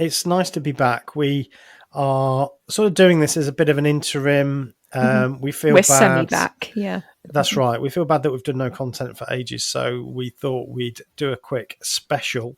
It's nice to be back. We are sort of doing this as a bit of an interim. We feel We're bad. semi-back, yeah. That's right. We feel bad that we've done no content for ages, so we thought we'd do a quick special.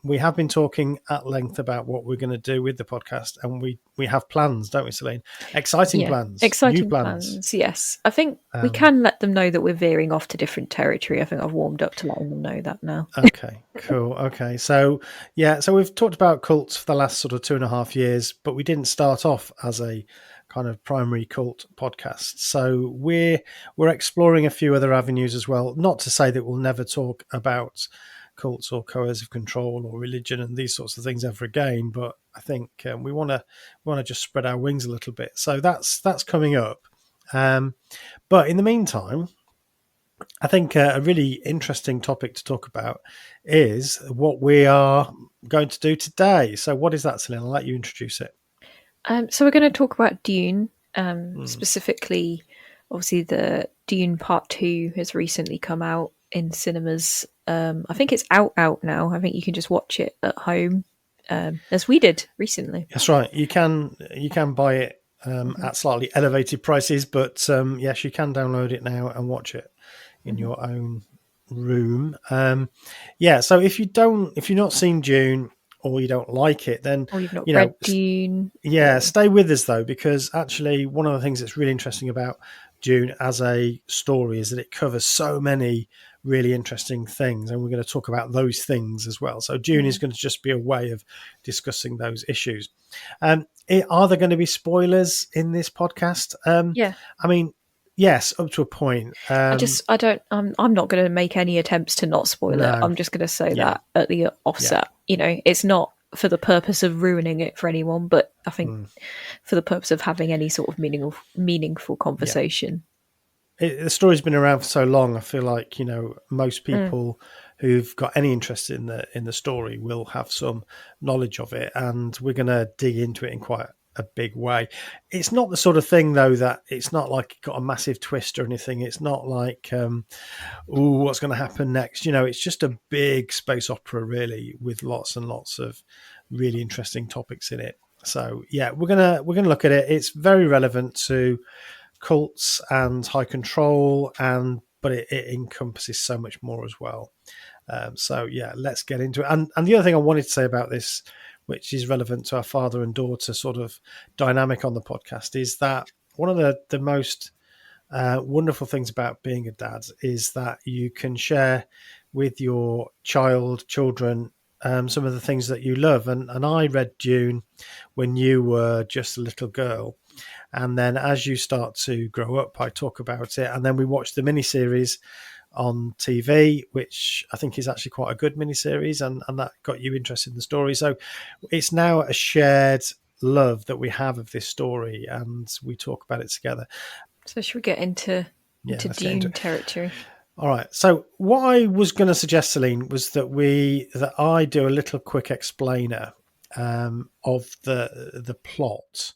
We have been talking at length about what we're going to do with the podcast, and we have plans, don't we, Celine? Exciting plans, Exciting new plans. yes. I think we can let them know that we're veering off to different territory. I think I've warmed up to letting them know that now. Okay, cool. Okay, so we've talked about cults for the last sort of 2.5 years, but we didn't start off as a kind of primary cult podcast. So we're exploring a few other avenues as well. Not to say that we'll never talk about cults or coercive control or religion and these sorts of things ever again, but I think we want to just spread our wings a little bit. So that's coming up. But in the meantime, I think a really interesting topic to talk about is what we are going to do today. So what is that, Celine? I'll let you introduce it. So we're going to talk about Dune, specifically. Obviously, the Dune Part 2 has recently come out in cinemas. I think it's out now. I think you can just watch it at home, as we did recently. That's right. You can buy it at slightly elevated prices, but yes, you can download it now and watch it in your own room. So if you've not seen Dune, or you don't like it, then or you've not read Dune, stay with us though, because actually one of the things that's really interesting about Dune as a story is that it covers so many really interesting things, and we're going to talk about those things as well. So Dune is going to just be a way of discussing those issues. Are there going to be spoilers in this podcast? I mean, yes, up to a point. I'm not going to make any attempts to not spoil it. I'm just going to say that at the offset. It's not for the purpose of ruining it for anyone, but I think for the purpose of having any sort of meaningful conversation. The story's been around for so long. I feel like most people who've got any interest in the story will have some knowledge of it, and we're going to dig into it in quite a big way. It's not the sort of thing though that it's not like it got a massive twist or anything. It's not like what's going to happen next. It's just a big space opera really, with lots and lots of really interesting topics in it. So we're gonna look at it. It's very relevant to cults and high control, but it encompasses so much more as well. Let's get into it. And the other thing I wanted to say about this, which is relevant to our father and daughter sort of dynamic on the podcast, is that one of the most wonderful things about being a dad is that you can share with your children some of the things that you love. And I read Dune when you were just a little girl. And then as you start to grow up, I talk about it. And then we watch the miniseries on TV, which I think is actually quite a good miniseries, and that got you interested in the story. So it's now a shared love that we have of this story, and we talk about it together. So should we get into Dune territory? All right. So what I was going to suggest, Celine, was that I do a little quick explainer of the plot.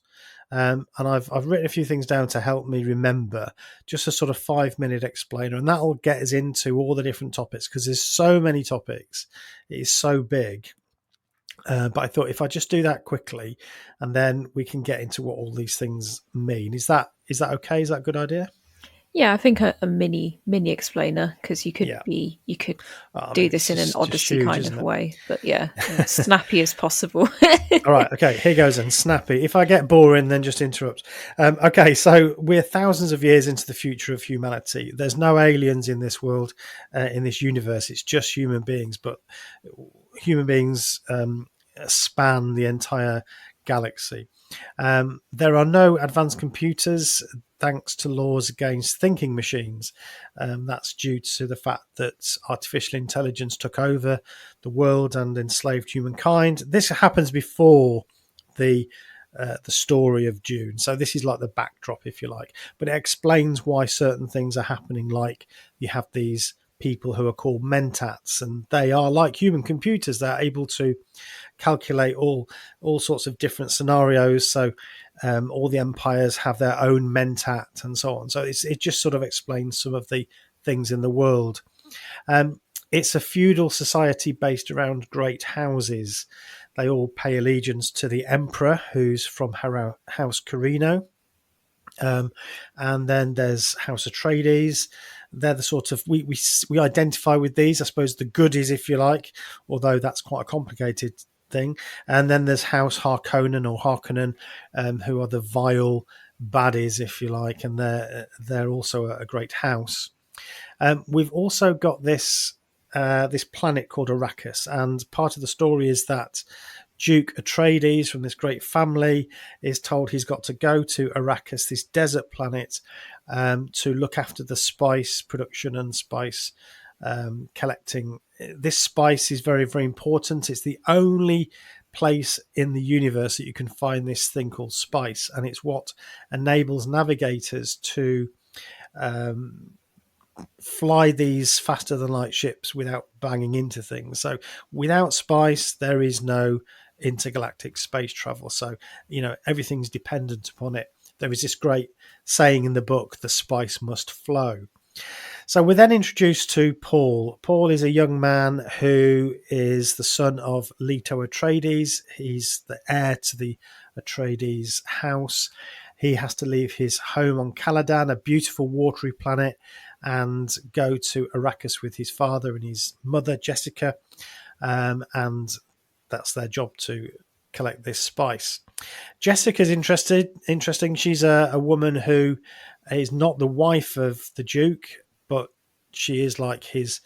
And I've written a few things down to help me remember, just a sort of 5-minute explainer, and that'll get us into all the different topics, because there's so many topics. It is so big. But I thought if I just do that quickly, and then we can get into what all these things mean. Is that okay? Is that a good idea? Yeah, I think a mini explainer, because you could do this in an Odyssey huge, kind of way, but snappy as possible. All right, okay, here goes then, snappy. If I get boring, then just interrupt. Okay, so we're thousands of years into the future of humanity. There's no aliens in this world, in this universe. It's just human beings, but human beings span the entire galaxy. There are no advanced computers, thanks to laws against thinking machines. That's due to the fact that artificial intelligence took over the world and enslaved humankind. This happens before the story of Dune. So this is like the backdrop, if you like. But it explains why certain things are happening, like you have these people who are called mentats, and they are like human computers. They're able to calculate all sorts of different scenarios. So all the empires have their own mentat and so on. So it just sort of explains some of the things in the world. It's a feudal society based around great houses. They all pay allegiance to the emperor, who's from House Carino. And then there's House Atreides. They're the sort of we identify with these. I suppose the goodies, if you like, although that's quite a complicated thing. And then there's House Harkonnen or Harkonnen, who are the vile baddies, if you like, and they're also a great house. We've also got this planet called Arrakis, and part of the story is that Duke Atreides from this great family is told he's got to go to Arrakis, this desert planet, to look after the spice production and spice collecting. This spice is very, very important. It's the only place in the universe that you can find this thing called spice, and it's what enables navigators to fly these faster than light ships without banging into things. So without spice, there is no intergalactic space travel. So, everything's dependent upon it. There is this great saying in the book, the spice must flow. So we're then introduced to Paul. Paul is a young man who is the son of Leto Atreides. He's the heir to the Atreides house. He has to leave his home on Caladan, a beautiful watery planet, and go to Arrakis with his father and his mother, Jessica. And that's their job, to collect this spice. Jessica's interesting. She's a woman who is not the wife of the Duke, but she is like his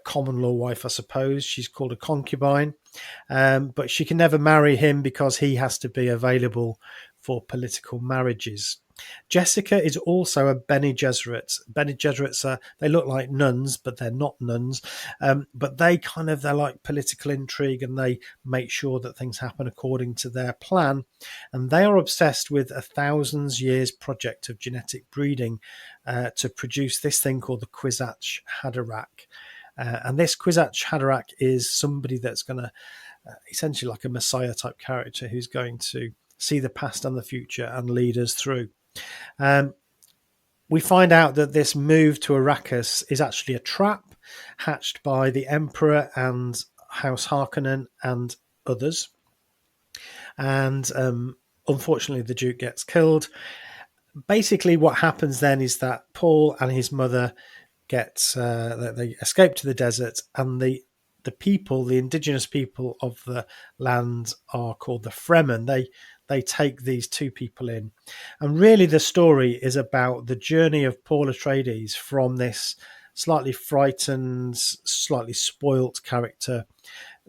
common law wife, I suppose. She's called a concubine, but she can never marry him because he has to be available for political marriages. Jessica is also a Bene Gesserit. Bene Gesserits they look like nuns, but they're not nuns. But they're like political intrigue, and they make sure that things happen according to their plan. And they are obsessed with a 1,000 years project of genetic breeding to produce this thing called the Kwisatz Haderach. And this Kwisatz Haderach is somebody that's going to essentially like a messiah type character who's going to see the past and the future and lead us through. We find out that this move to Arrakis is actually a trap hatched by the Emperor and House Harkonnen and others. And unfortunately, the Duke gets killed. Basically, what happens then is that Paul and his mother they escape to the desert, and the indigenous people of the land are called the Fremen. They take these two people in. And really the story is about the journey of Paul Atreides from this slightly frightened, slightly spoilt character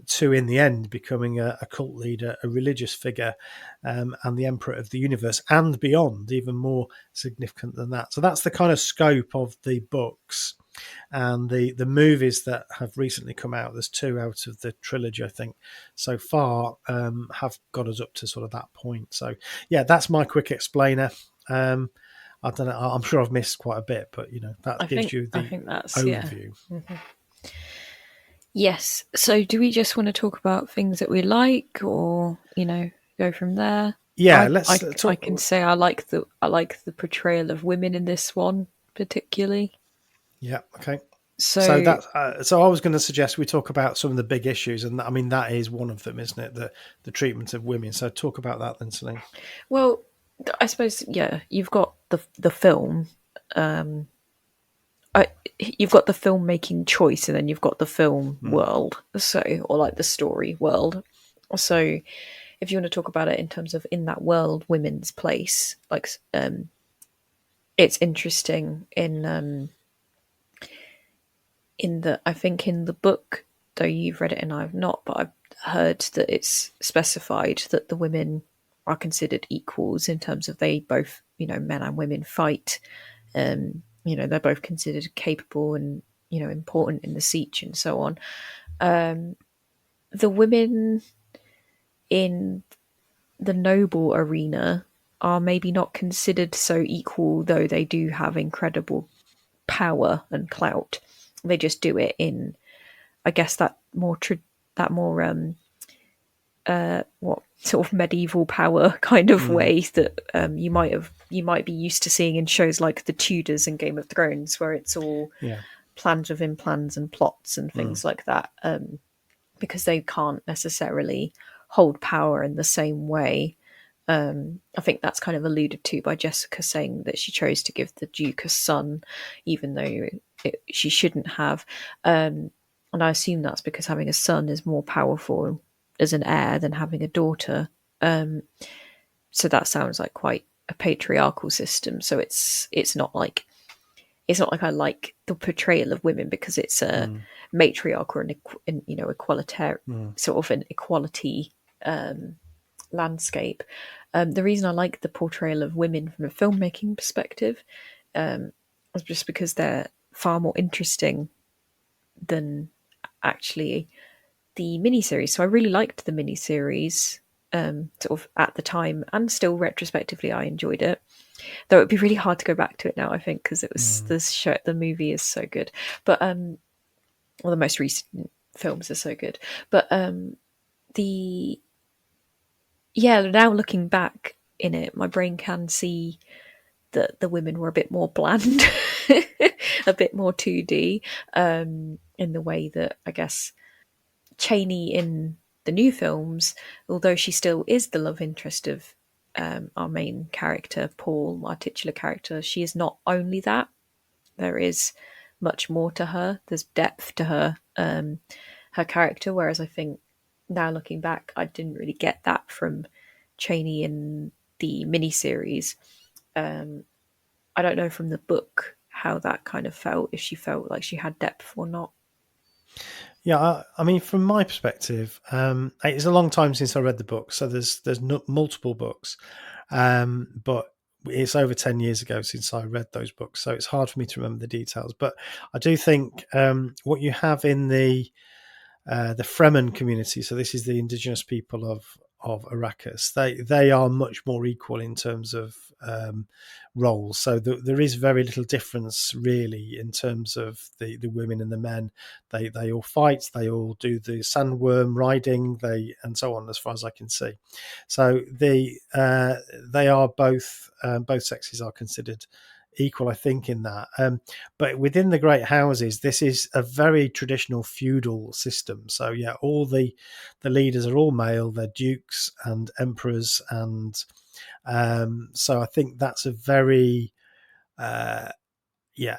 to, in the end, becoming a cult leader, a religious figure, and the emperor of the universe and beyond, even more significant than that. So that's the kind of scope of the books. And the movies that have recently come out, there's 2 out of the trilogy, I think, so far, have got us up to sort of that point. So, yeah, that's my quick explainer. I don't know. I'm sure I've missed quite a bit, but, that gives you the overview. Yeah. Mm-hmm. Yes. So do we just want to talk about things that we like, or, go from there? Yeah, let's talk. I can say I like the portrayal of women in this one particularly. Yeah. Okay. So so I was going to suggest we talk about some of the big issues, and I mean that is one of them, isn't it? The treatment of women. So talk about that then, Celine. Well, I suppose you've got the film. You've got the filmmaking choice, and then you've got the film world. So, or like the story world. So, if you want to talk about it in terms of in that world, women's place, like it's interesting I think in the book, though you've read it and I've not, but I've heard that it's specified that the women are considered equals in terms of they both, men and women fight. They're both considered capable and, important in the siege and so on. The women in the noble arena are maybe not considered so equal, though they do have incredible power and clout. They just do it in, I guess, that more what sort of medieval power kind of way that you might be used to seeing in shows like The Tudors and Game of Thrones, where it's all plans within plans and plots and things like that, because they can't necessarily hold power in the same way. I think that's kind of alluded to by Jessica saying that she chose to give the Duke a son, even though she shouldn't have. And I assume that's because having a son is more powerful as an heir than having a daughter. So that sounds like quite a patriarchal system. So it's not like I like the portrayal of women because it's a matriarch or an equalitarian sort of an equality landscape. The reason I like the portrayal of women from a filmmaking perspective is just because they're far more interesting than actually the miniseries. So I really liked the miniseries, sort of at the time, and still retrospectively, I enjoyed it. Though it'd be really hard to go back to it now, I think, because it was this show. The movie is so good, but well, the most recent films are so good. But the yeah, now looking back in it, my brain can see that the women were a bit more bland, a bit more 2D, in the way that I guess Cheney in the new films, although she still is the love interest of our main character, Paul, our titular character, she is not only that. There is much more to her. There's depth to her character, whereas I think now looking back, I didn't really get that from Cheney in the miniseries. I don't know from the book how that kind of felt, if she felt like she had depth or not. Yeah, I mean, from my perspective, it's a long time since I read the book, so there's multiple books, but it's over 10 years ago since I read those books, so it's hard for me to remember the details. But I do think what you have in the Fremen community, so this is the indigenous people of Arrakis, they are much more equal in terms of roles. So there is very little difference really in terms of the women and the men. They all fight, they all do the sandworm riding, and so on, as far as I can see. So they are both sexes are considered equal, I think, in that. But within the great houses, this is a very traditional feudal system. So yeah, all the leaders are all male. They're dukes and emperors, and so I think that's a very yeah,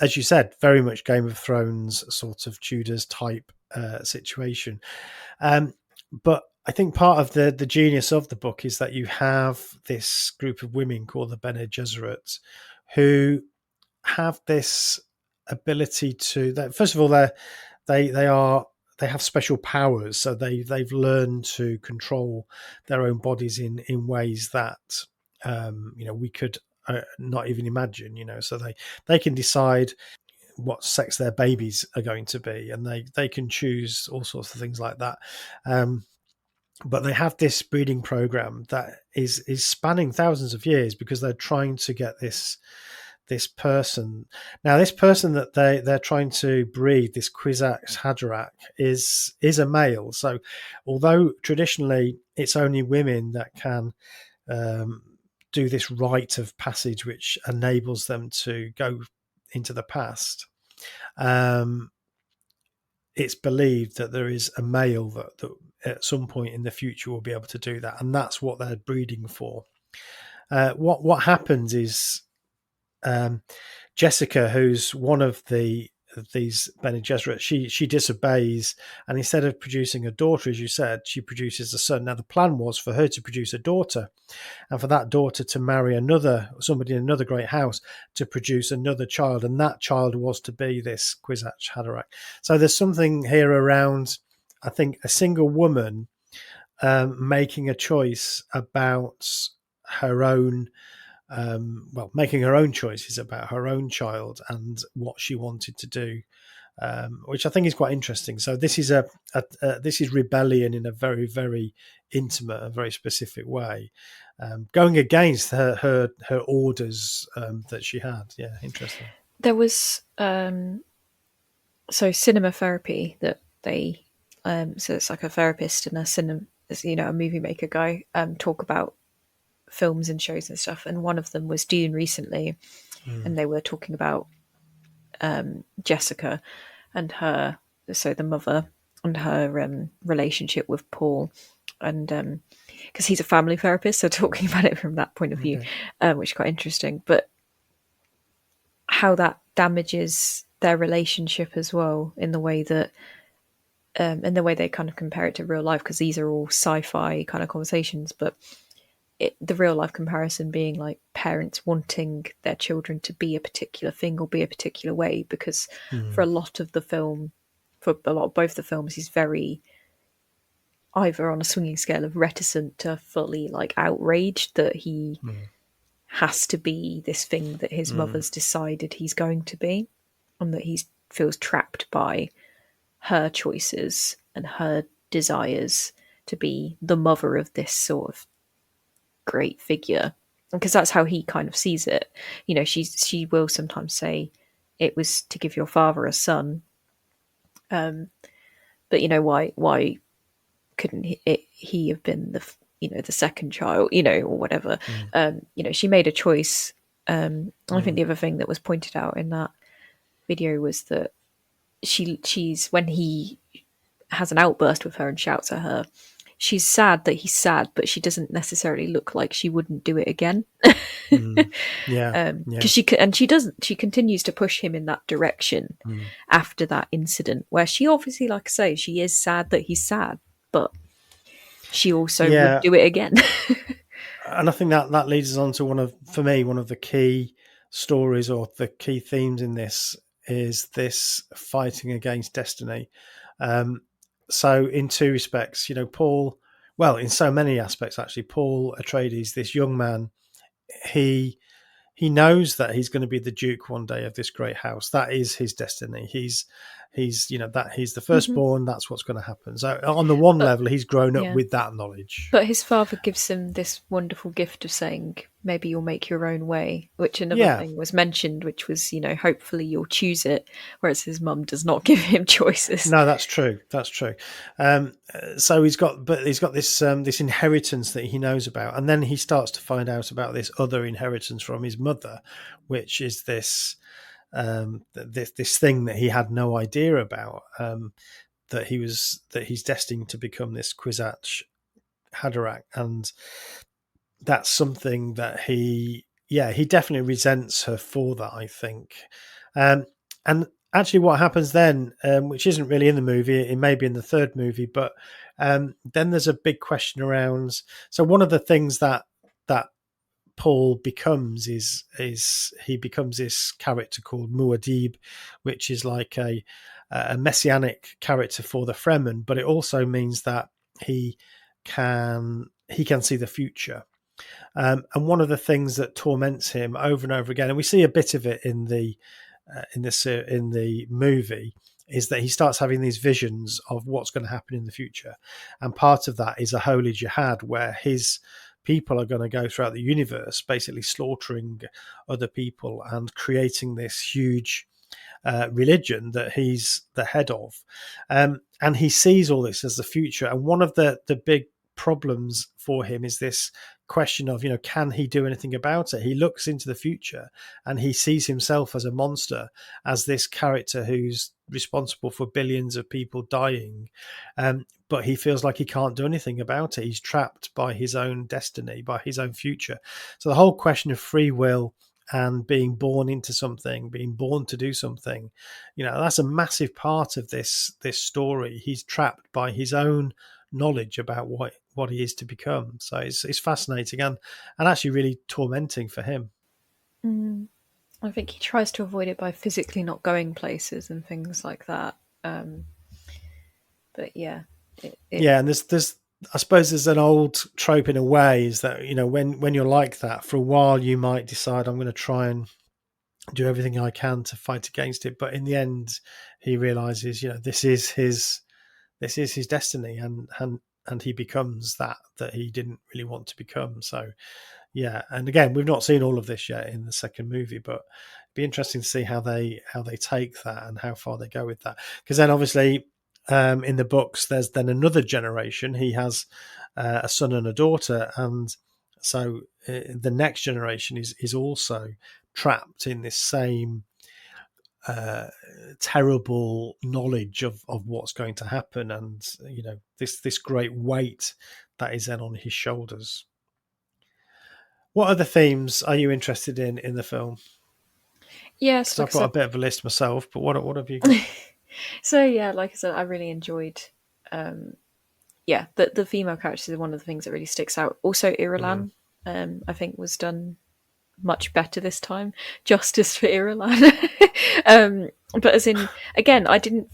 as you said, very much Game of Thrones sort of Tudors type situation. But I think part of the genius of the book is that you have this group of women called the Bene Gesserit, who have this ability to. First of all, they have special powers, so they've learned to control their own bodies in ways that we could not even imagine. So they can decide what sex their babies are going to be, and they can choose all sorts of things like that. But they have this breeding program that is spanning thousands of years, because they're trying to get this person. Now, this person that they're trying to breed, this Kwisatz Haderach, is a male. So although traditionally it's only women that can do this rite of passage, which enables them to go into the past, it's believed that there is a male that at some point in the future will be able to do that, and that's what they're breeding for. What happens is Jessica, who's one of these Bene Gesserit, she disobeys, and instead of producing a daughter, as you said, she produces a son. Now the plan was for her to produce a daughter, and for that daughter to marry somebody in another great house to produce another child, and that child was to be this Kwisatz Haderach. So there's something here around, I think, a single woman making a choice about her own. Making her own choices about her own child and what she wanted to do, which I think is quite interesting. So this is this is rebellion in a very, very intimate and very specific way, going against her orders that she had. Yeah, interesting. There was so cinema therapy that they so it's like a therapist and a movie maker guy talk about films and shows and stuff, and one of them was Dune recently, and they were talking about Jessica and her, so the mother, and her relationship with Paul, and because he's a family therapist, so talking about it from that point of view, Okay. which is quite interesting. But how that damages their relationship as well in the way that in the way they kind of compare it to real life, because these are all sci-fi kind of conversations, but the real life comparison being like parents wanting their children to be a particular thing or be a particular way, because for a lot of the film, for a lot of both the films, he's very either on a swinging scale of reticent to fully like outraged that he has to be this thing that his mother's decided he's going to be, and that he feels trapped by her choices and her desires to be the mother of this sort of great figure, because that's how he kind of sees it. You know, she will sometimes say it was to give your father a son, but you know, why couldn't he have been the the second child, or whatever. She made a choice. I think the other thing that was pointed out in that video was that she's when he has an outburst with her and shouts at her, she's sad that he's sad, but she doesn't necessarily look like she wouldn't do it again. Yeah. Yeah. Because she continues to push him in that direction after that incident, where she obviously, like I say, she is sad that he's sad, but she also would Yeah. do it again. And I think that leads us on to one of the key stories or the key themes in this is this fighting against destiny. So in two respects, Paul, well, in so many aspects actually, Paul Atreides, this young man, he he knows that he's going to be the duke one day of this great house. That is his destiny. He's that he's the Mhm. firstborn. That's what's going to happen. So on the one But level, he's grown up yeah, with that knowledge. but his father gives him this wonderful gift of saying, maybe you'll make your own way, which another Yeah. thing was mentioned, which was, hopefully you'll choose it, whereas his mum does not give him choices. No, that's true. That's true. So he's got this inheritance that he knows about, and then he starts to find out about this other inheritance from his mother, which is this thing that he had no idea about. That he's destined to become this Kwisatz Haderach, and that's something that he definitely resents her for that, I think. And actually what happens then, which isn't really in the movie, it may be in the third movie, but then there's a big question around. So one of the things that Paul becomes is he becomes this character called Muad'Dib, which is like a messianic character for the Fremen, but it also means that he can see the future. And one of the things that torments him over and over again, and we see a bit of it in the movie, is that he starts having these visions of what's going to happen in the future, and part of that is a holy jihad where his people are going to go throughout the universe, basically slaughtering other people and creating this huge religion that he's the head of. And he sees all this as the future. And one of the big problems for him is this question of, can he do anything about it? He looks into the future and he sees himself as a monster, as this character who's responsible for billions of people dying. But he feels like he can't do anything about it. He's trapped by his own destiny, by his own future. So the whole question of free will and being born into something, being born to do something, that's a massive part of this story. He's trapped by his own knowledge about what he is to become. So it's fascinating and actually really tormenting for him. Mm. I think he tries to avoid it by physically not going places and things like that. Um, but yeah, it Yeah, and there's I suppose there's an old trope in a way is that when you're like that for a while you might decide I'm going to try and do everything I can to fight against it, but in the end he realizes this is his destiny, and he becomes that he didn't really want to become. So yeah, and again, we've not seen all of this yet in the second movie, but it'd be interesting to see how they take that and how far they go with that. Because then, obviously, in the books, there's then another generation. He has a son and a daughter, and so the next generation is also trapped in this same uh, terrible knowledge of what's going to happen, and this great weight that is then on his shoulders. What other themes are you interested in the film? Yes, Because like I've I got a said. bit of a list myself, but what have you got? So yeah, like I said, I really enjoyed. Um, yeah, the female characters are one of the things that really sticks out. Also, Mm. Irulan, I think was done much better this time. Justice for Irulan. But as in, again, I didn't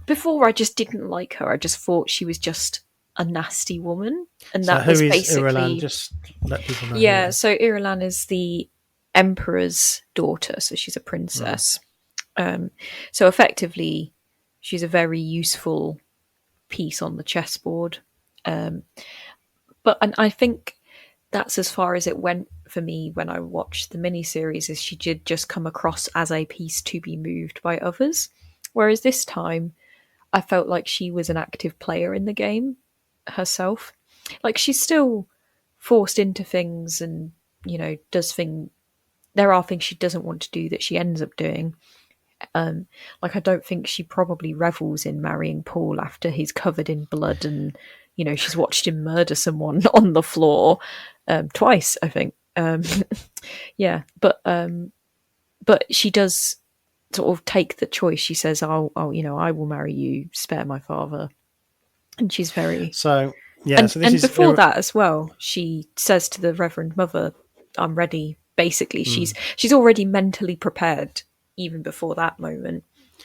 before. I just didn't like her. I just thought she was just a nasty woman, and So that who was is Irulan? basically Just let people know who he yeah. is. So Irulan is the emperor's daughter, so she's a Mm. princess. So effectively, she's a very useful piece on the chessboard. Um, but and I think that's as far as it went for me when I watched the miniseries. Is she did just come across as a piece to be moved by others, whereas this time I felt like she was an active player in the game herself. Like she's still forced into things, and does thing. There are things she doesn't want to do that she ends up doing. Um, like I don't think she probably revels in marrying Paul after he's covered in blood and she's watched him murder someone on the floor twice, I think. Yeah, but she does sort of take the choice. She says, "I'll I will marry you. Spare my father." And she's very So yeah, and so this and is before that as well, she says to the Reverend Mother, "I'm ready." Basically, mm. she's already mentally prepared even before that moment.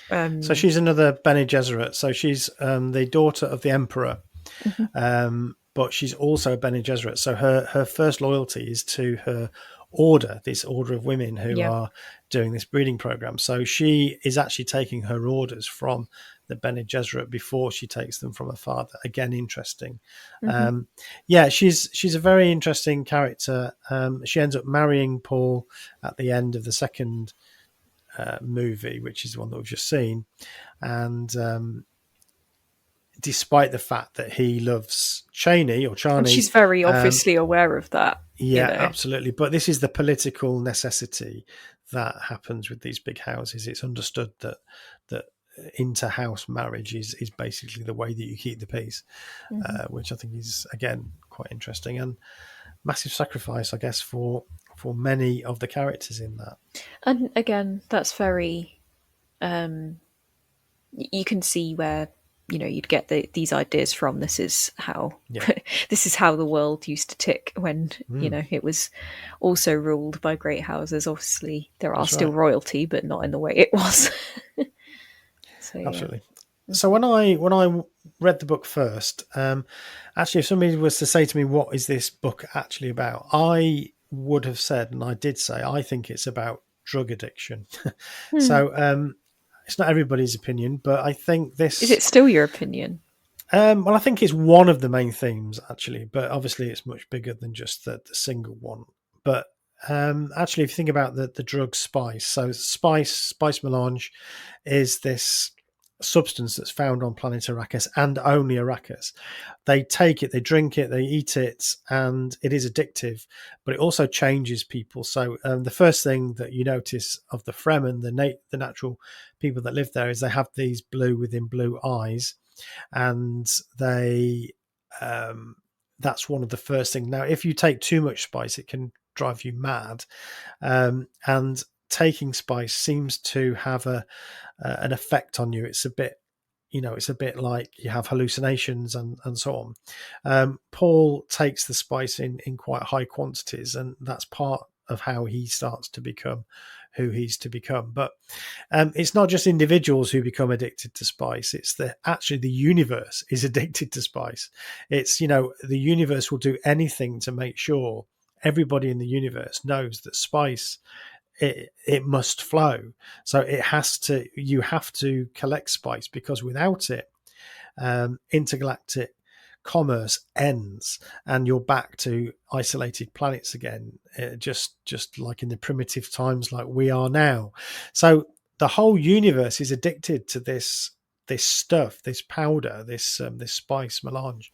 So she's another Bene Gesserit. So she's the daughter of the emperor, Mhm. but she's also a Bene Gesserit. So her first loyalty is to her order, this order of women who Yeah. are doing this breeding program. So she is actually taking her orders from the Bene Gesserit before she takes them from her father. Again, interesting. Hmm. Yeah, she's a very interesting character. She ends up marrying Paul at the end of the second movie, which is the one that we've just seen. And despite the fact that he loves Cheney or And Charney, she's very um, obviously aware of that, you yeah, know. absolutely. But this is the political necessity that happens with these big houses. It's understood that inter-house marriage is basically the way that you keep the peace, Hmm. which I think is again quite interesting and massive sacrifice, I guess, for many of the characters in that. And again, that's very you can see where you'd get these ideas from. This is how Yeah. this is how the world used to tick when Mm, it was also ruled by great houses. Obviously there are that's still right. royalty, but not in the way it was. So yeah. Absolutely. So when I read the book first, actually, if somebody was to say to me, "What is this book actually about?" I would have said, and I did say, I think it's about drug addiction. Hmm. So it's not everybody's opinion, but I think Is this. it still your opinion? Well, I think it's one of the main themes actually, but obviously it's much bigger than just the single one. But actually, if you think about the drug spice, so spice melange is this substance that's found on planet Arrakis and only Arrakis. They take it, they drink it, they eat it, and it is addictive, but it also changes people. So the first thing that you notice of the Fremen, the natural people that live there, is they have these blue within blue eyes, and they that's one of the first things. Now, if you take too much spice, it can drive you mad, and taking spice seems to have an effect on you. It's a bit, it's a bit like you have hallucinations and so on. Paul takes the spice in quite high quantities, and that's part of how he starts to become who he's to become. But it's not just individuals who become addicted to spice. It's that actually the universe is addicted to spice. It's, the universe will do anything to make sure everybody in the universe knows that spice it must flow. So you have to collect spice, because without it, intergalactic commerce ends, and you're back to isolated planets again, just like in the primitive times like we are now. So the whole universe is addicted to this stuff, this powder, this spice melange.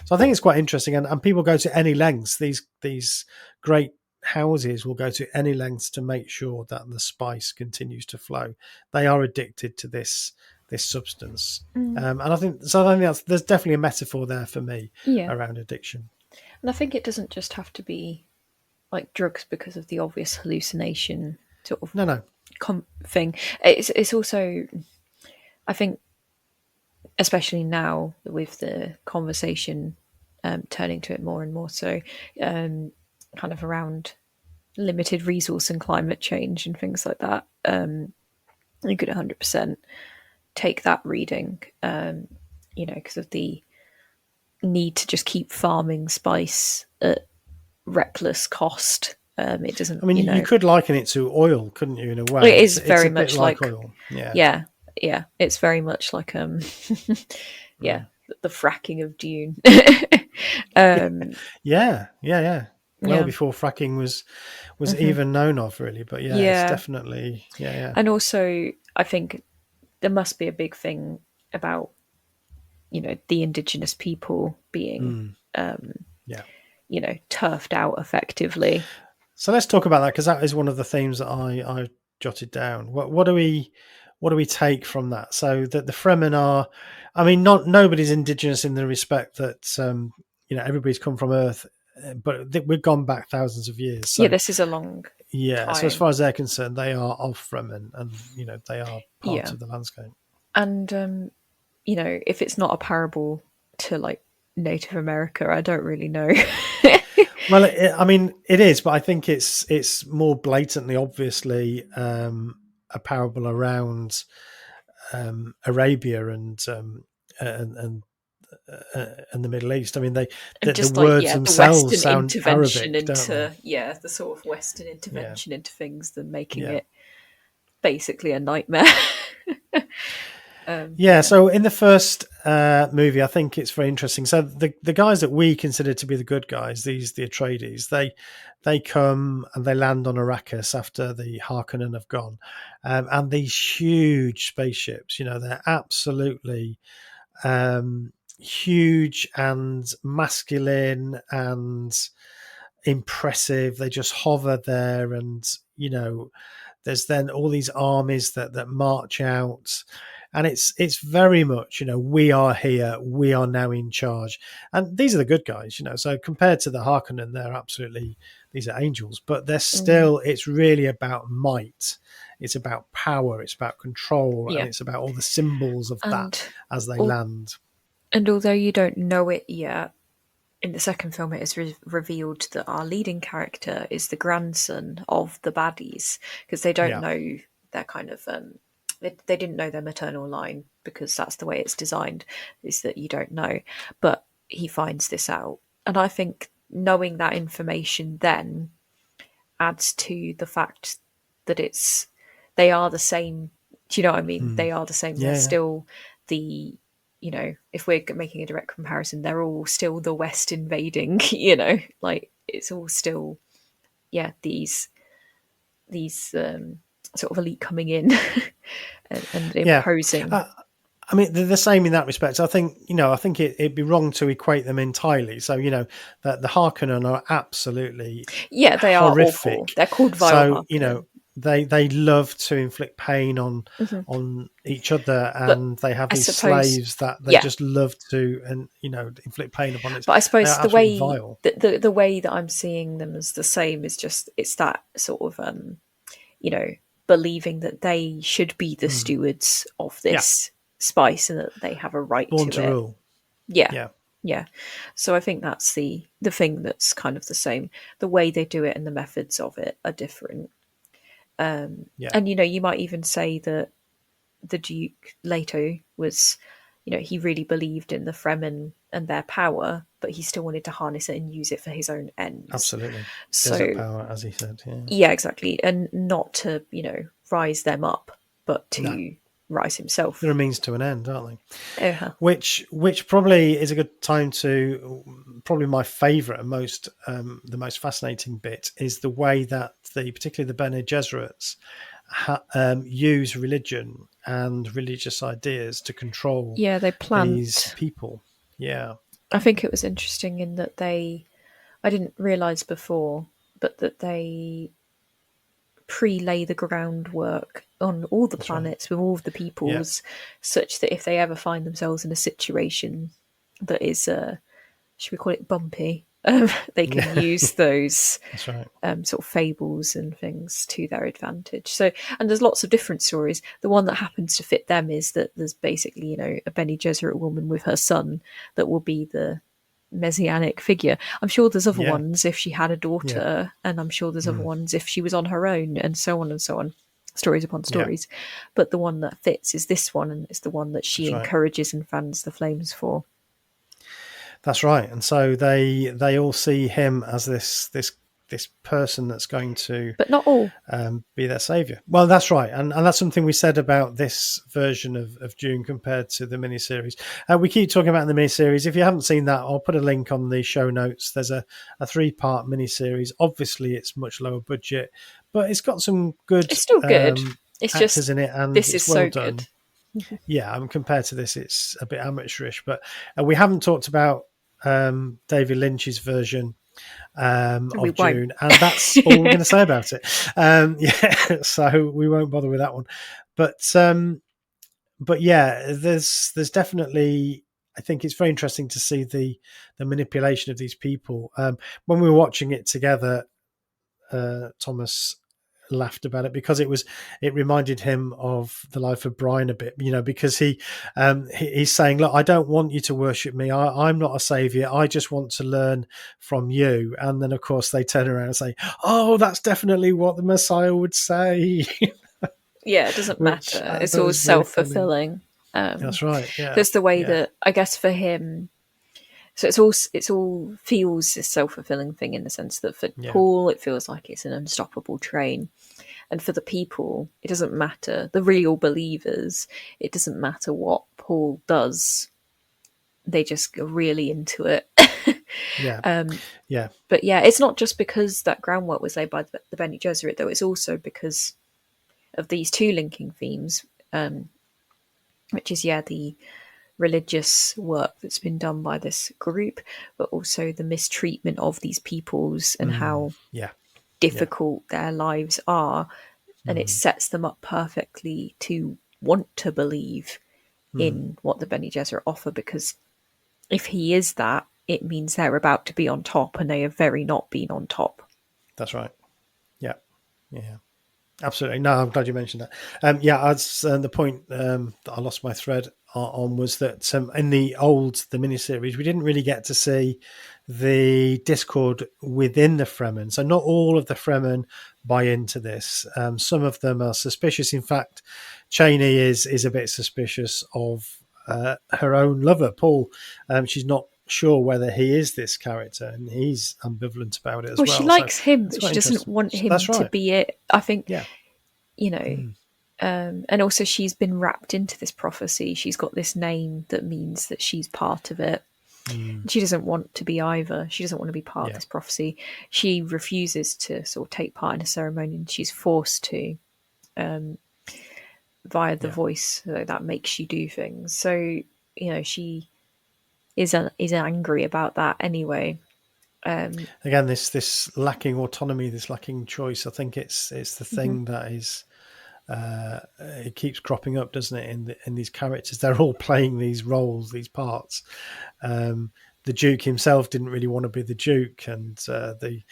So I think it's quite interesting, and people go to any lengths. These great houses will go to any lengths to make sure that the spice continues to flow. They are addicted to this substance. And I think so. I think there's definitely a metaphor there for me Yeah. around addiction. And I think it doesn't just have to be like drugs because of the obvious hallucination sort of No. thing. It's also, I think, especially now with the conversation turning to it more and more so, kind of around limited resource and climate change and things like that. You could 100% take that reading, because of the need to just keep farming spice at reckless cost. It doesn't, I mean, you could liken it to oil, couldn't you? In a way, it is it's very a bit much like like, oil. Yeah. yeah, it's very much like yeah, the fracking of Dune. Yeah. Well Yeah, before fracking was even known of, really. But yeah, it's yeah, definitely yeah. and also I think there must be a big thing about the indigenous people being Yeah. turfed out effectively. So let's talk about that, because that is one of the themes that I jotted down. What do we take from that? So that the Fremen are, I mean, nobody's indigenous in the respect that everybody's come from Earth, but we've gone back thousands of years. Yeah, So this is a long yeah, so as time. far as they're concerned, they are of Fremen, and they are part Yeah, of the landscape. and if it's not a parable to like Native America, I don't really know. Well, I mean, it is, but I think it's more blatantly, obviously, a parable around Arabia and and the Middle East. I mean, And the just like, words yeah, the themselves Western sound intervention Arabic, don't they? into, yeah, the sort of Western Yeah, intervention into things, than making yeah, it basically a nightmare. yeah. Yeah. So in the first movie, I think it's very interesting. So the guys that we consider to be the good guys, the Atreides, they come and they land on Arrakis after the Harkonnen have gone, and these huge spaceships. They're absolutely huge and masculine and impressive. They just hover there, and there's then all these armies that march out, and it's very much we are here, we are now in charge, and these are the good guys. So compared to the Harkonnen, they're absolutely, these are angels, but they're Mm. still, it's really about might, it's about power, it's about control, and Yeah. it's about all the symbols of that And as they al- land. and although you don't know it yet, in the second film it is revealed that our leading character is the grandson of the baddies, because they don't Yeah. know their kind of they didn't know their maternal line, because that's the way it's designed, is that you don't know. But he finds this out, and I think knowing that information then adds to the fact that they are the same. Do you know what I mean? Hmm. They are the same. They're Yeah. still the, if we're making a direct comparison, they're all still the West invading. Like it's all still, yeah, these sort of elite coming in and Yeah. imposing. I mean, they're the same in that respect. I think, I think it'd be wrong to equate them entirely. So, that the Harkonnen are absolutely Yeah, they are awful. horrific. They're called vile So, Harkonnen. they love to inflict pain Hmm. on each other, But and they have I these suppose, slaves that they yeah, just love to, and inflict pain upon it. but I They suppose are the absolutely way vile. the way that I'm seeing them as the same is just, it's that sort of you know believing that they should be the Hmm. stewards of Yeah. this spice and that they have a right Born to to it. rule. Yeah, Yeah. yeah. So I think that's the thing that's kind of the same. The way they do it and the methods of it are different. Yeah. And you might even say that the Duke Leto was, he really believed in the Fremen and their power, but he still wanted to harness it and use it for his own ends. Absolutely. Desert So power, as he said. Yeah. yeah, exactly, and not to rise them up, but No. to rise They're a himself. means to an end, aren't they? Uh-huh. Which probably is a good time to, probably my favourite and most the most fascinating bit is the way that particularly the Bene Gesserits use religion and religious ideas to control Yeah, they these plant. people. Yeah. I think it was interesting in that I didn't realize before, but that they pre-lay the groundwork on all the That's right. planets with all of the Yeah. peoples, such that if they ever find themselves in a situation that is, should we call it bumpy, they can Yeah. use those That's right. sort of fables and things to their advantage. So, and there's lots of different stories. The one that happens to fit them is that there's basically, a Bene Gesserit woman with her son that will be the messianic figure. I'm sure there's other Yeah. ones if she had a Yeah. daughter, and I'm sure there's other Mm. ones if she was on her own, and so on and so on. Stories upon Yeah. stories. But the one that fits is this one, and it's the one that she That's right. encourages and fans the flames for. That's right. And so they all see him as this person that's going to But not all. be their savior. Well, that's right, and that's something we said about this version of Dune compared to the miniseries. We keep talking about the miniseries. If you haven't seen that, I'll put a link on the show notes. There's a 3-part miniseries. Obviously, it's much lower budget, but it's got some good It's still good. It's actors just in it, and this is it's well so done. good. Yeah, compared to this, it's a bit amateurish. But we haven't talked about David Lynch's version We of won't. Dune, and that's all we're going to say about it. Yeah, so we won't bother with that one. But yeah, there's definitely. I think it's very interesting to see the manipulation of these people. When we were watching it together, Thomas laughed about it because it reminded him of the life of Brian a bit, because he's saying, look, I don't want you to worship me. I'm not a savior. I just want to learn from you. And then of course they turn around and say, oh, that's definitely what the Messiah would say. Yeah, it doesn't Which matter. I It's thought all was very funny. self-fulfilling. That's right. Yeah. There's the way Yeah. that I guess for him, so it's all feels a self-fulfilling thing in the sense that for Yeah. Paul it feels like it's an unstoppable train, and for the people it doesn't matter. The real believers, it doesn't matter what Paul does. They just go really into it. Yeah. Yeah. But yeah, it's not just because that groundwork was laid by the Bene Gesserit, though. It's also because of these two linking themes, which is the religious work that's been done by this group, but also the mistreatment of these peoples and how Yeah. difficult their lives are, and it sets them up perfectly to want to believe in what the Bene Gesserit offer, because if he is that, it means they're about to be on top, and they have very not been on top. That's right. Yeah. Yeah. Absolutely. No, I'm glad you mentioned that. As the point that I lost my thread on was that in the miniseries, we didn't really get to see the discord within the Fremen. So not all of the Fremen buy into this. Some of them are suspicious. In fact, Cheney is a bit suspicious of her own lover, Paul. She's not sure whether he is this character, and he's ambivalent about it as Well, well. she So likes him, it's but she quite doesn't interesting. want him That's to right. be it. I think, Yeah. And also she's been wrapped into this prophecy. She's got this name that means that she's part of it. And she doesn't want to be either. She doesn't want to be part of this prophecy. She refuses to sort of take part in a ceremony, and she's forced to via the voice that makes you do things. So, she is angry about that anyway. Again, this lacking autonomy, this lacking choice. I think it's the thing that is it keeps cropping up, doesn't it? In these characters, they're all playing these roles, these parts. The Duke himself didn't really want to be the Duke, and the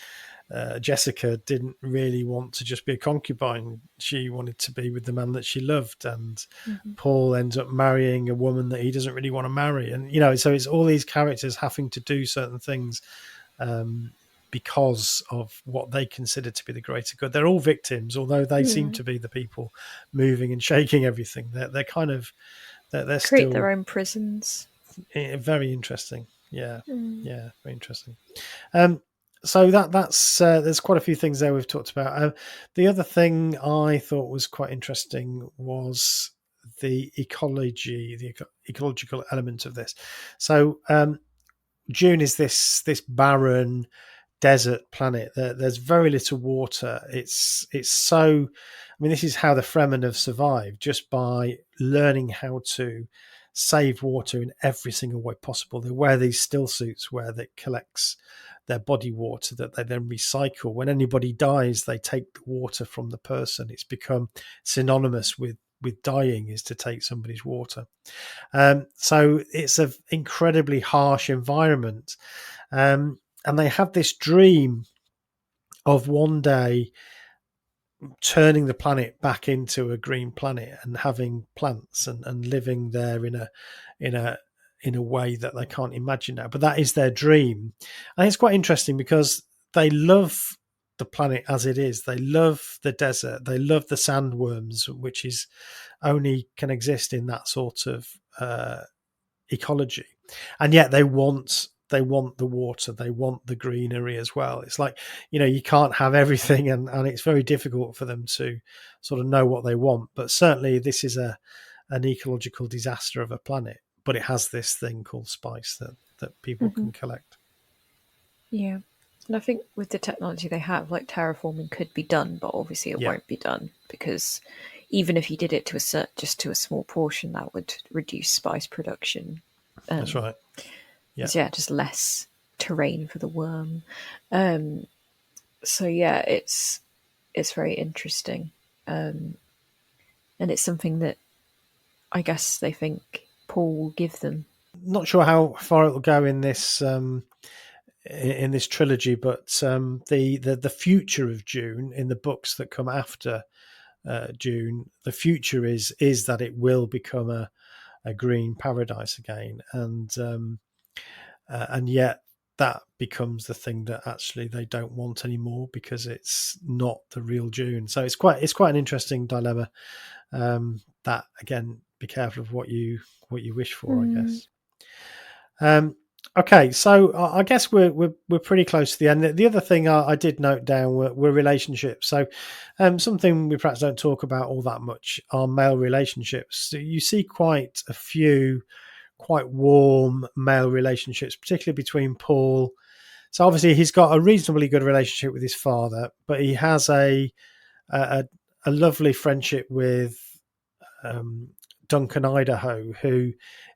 Jessica didn't really want to just be a concubine. She wanted to be with the man that she loved, and Paul ends up marrying a woman that he doesn't really want to marry. And so it's all these characters having to do certain things because of what they consider to be the greater good. They're all victims, although they seem to be the people moving and shaking everything. They're kind of they're Create still their own prisons. very interesting. Yeah, very interesting. So that's there's quite a few things there we've talked about. The other thing I thought was quite interesting was the ecological element of this. So Dune is this barren desert planet. There's very little water. It's so. I mean, this is how the Fremen have survived, just by learning how to save water in every single way possible. They wear these still suits where that collects their body water that they then recycle. When anybody dies, they take the water from the person. It's become synonymous with dying, is to take somebody's water. So it's an incredibly harsh environment. And they have this dream of one day turning the planet back into a green planet and having plants and living there in a way that they can't imagine now. But that is their dream. And it's quite interesting because they love the planet as it is. They love the desert. They love the sandworms, which is only can exist in that sort of ecology. And yet they want the water, they want the greenery as well. It's like, you can't have everything, and it's very difficult for them to sort of know what they want. But certainly this is an ecological disaster of a planet, but it has this thing called spice that people can collect. Yeah. And I think with the technology they have, like terraforming could be done, but obviously it won't be done, because even if you did it just to a small portion, that would reduce spice production. That's right. Yeah, just less terrain for the worm. So yeah, it's very interesting, and it's something that I guess they think Paul will give them. Not sure how far it will go in this trilogy, but the future of Dune in the books that come after Dune, the future is that it will become a green paradise again, and yet that becomes the thing that actually they don't want anymore because it's not the real Dune. So it's quite an interesting dilemma. That again, be careful of what you wish for, I guess. Okay, so I guess we're pretty close to the end. The other thing I did note down were relationships. So something we perhaps don't talk about all that much are male relationships. So you see quite a few quite warm male relationships, particularly between Paul. So obviously he's got a reasonably good relationship with his father, but he has a lovely friendship with Duncan Idaho, who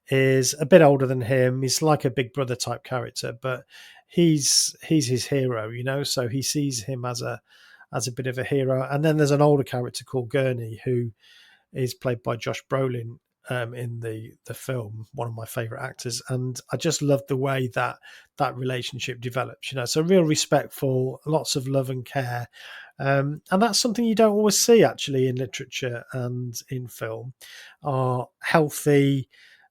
is a bit older than him. He's like a big brother type character, but he's his hero, so he sees him as a bit of a hero. And then there's an older character called Gurney, who is played by Josh Brolin in the film, one of my favorite actors. And I just love the way that relationship develops, so real respectful, lots of love and care. And that's something you don't always see actually in literature and in film, are healthy,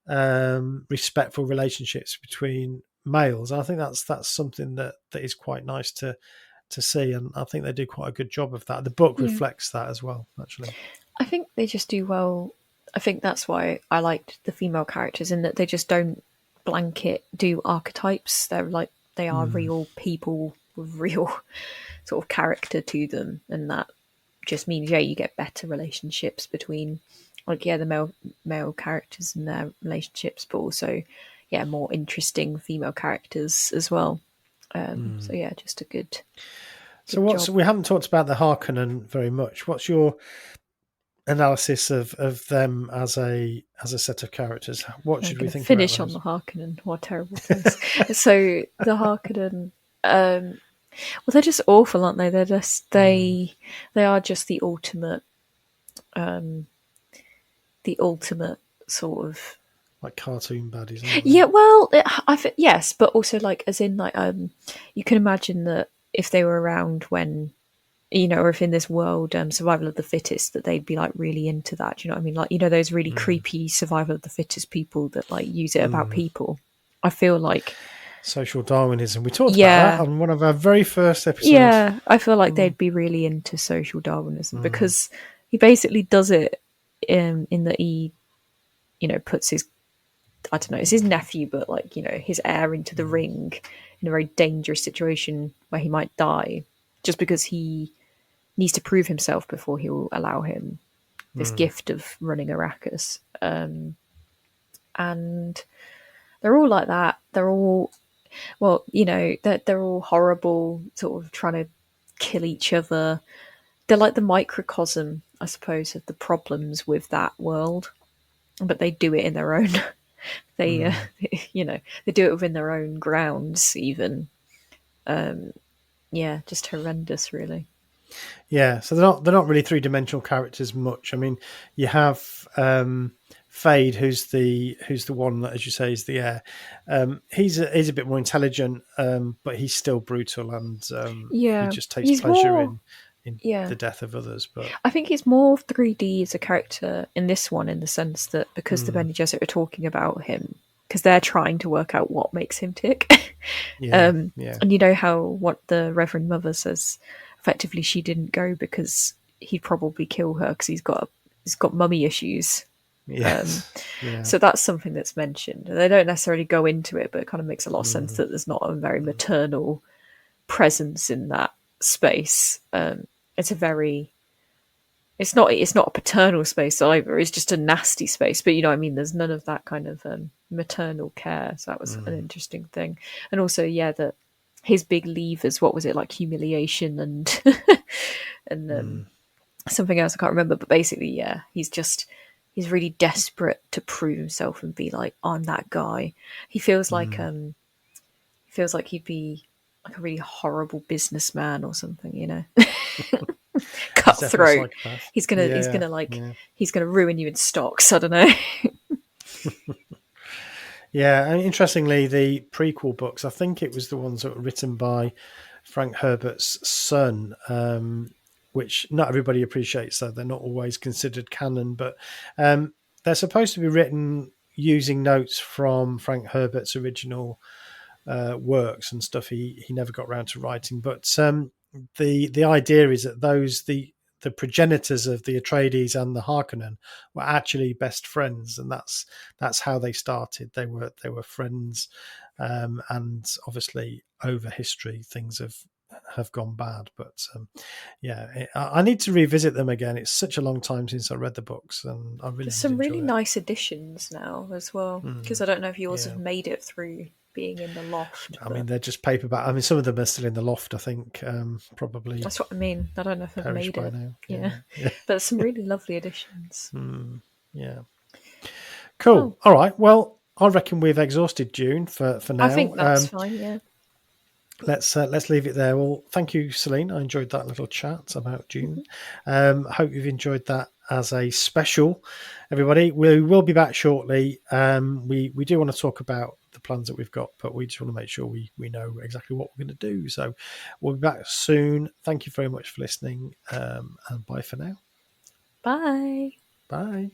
respectful relationships between males. And I think that's something that is quite nice to see. And I think they do quite a good job of that. The book reflects that as well, actually. I think they just do well. I think that's why I liked the female characters, in that they just don't blanket do archetypes. They are real people with real sort of character to them, and that just means you get better relationships between the male characters and their relationships, but also more interesting female characters as well. So just a good. So we haven't talked about the Harkonnen very much. What's your analysis of them as a set of characters? What should we think finish about on the Harkonnen? What terrible things. So the Harkonnen, well, they're just awful, aren't they? They're just they are just the ultimate sort of like cartoon baddies, aren't they? Yeah, well, yes, but also as in you can imagine that if they were around when, or if in this world, survival of the fittest, that they'd be really into that. Do you know what I mean? Those really creepy survival of the fittest people that use it about people. I feel like social Darwinism. We talked about that on one of our very first episodes. Yeah, I feel like they'd be really into social Darwinism because he basically does it in that he, puts his, I don't know, it's his nephew, but his heir into the ring in a very dangerous situation where he might die, just because he needs to prove himself before he'll allow him this gift of running Arrakis. And they're all like that. They're all, well, they're all horrible, sort of trying to kill each other. They're like the microcosm, I suppose, of the problems with that world, but they do it in their own. They, they do it within their own grounds, even. Yeah, just horrendous, really. Yeah, so they're not really three dimensional characters much. I mean, you have Fade, who's the one that, as you say, is the heir. He's a bit more intelligent, but he's still brutal, and he Yeah, just takes he's pleasure more. in Yeah, the death of others. But I think he's more 3D as a character in this one, in the sense that because the mm, Bene Gesserit are talking about him, because they're trying to work out what makes him tick. yeah, yeah, And you know how what the Reverend Mother says, effectively she didn't go because he'd probably kill her because he's got mummy issues. Um, yes, yeah, so that's something that's mentioned. They don't necessarily go into it, but it kind of makes a lot of sense mm, that there's not a very mm, maternal presence in that space. It's a very it's not a paternal space either. It's just a nasty space. But you know what I mean? There's none of that kind of maternal care. So that was an mm, interesting thing. And also, yeah, that his big levers, what was it, like humiliation and and mm, something else I can't remember. But basically, yeah, he's really desperate to prove himself and be like, I'm that guy. He mm. feels like he'd be like a really horrible businessman or something, you know. He's definitely a Cutthroat. psychopath. He's Yeah, gonna like yeah. he's gonna ruin you in stocks. I don't know. Yeah, and interestingly, the prequel books, I think it was the ones that were written by Frank Herbert's son, which not everybody appreciates, so they're not always considered canon, but they're supposed to be written using notes from Frank Herbert's original works and stuff he never got around to writing. But the idea is that the progenitors of the Atreides and the Harkonnen were actually best friends, and that's how they started. They were friends, and obviously over history things have gone bad. But yeah, I need to revisit them again. It's such a long time since I read the books, and I really There's did some really enjoy it. nice additions now as well, because Mm, I don't know if yours have yeah. made it through being in the loft, I mean, but they're just paperback. I mean, some of them are still in the loft, I think, probably that's what I mean. I don't know if I've perished made by it. now. Yeah, Yeah. Yeah. but there's some really lovely additions. Yeah. Oh, Cool. All right. Well, I reckon we've exhausted Dune for I now. think that's fine. Yeah. Let's leave it there. Well, thank you, Celine. I enjoyed that little chat about Dune. I hope you've enjoyed that as a special, everybody. We will be back shortly. We do want to talk about the plans that we've got, but we just want to make sure we know exactly what we're going to do. So we'll be back soon. Thank you very much for listening, and bye for now. Bye. Bye.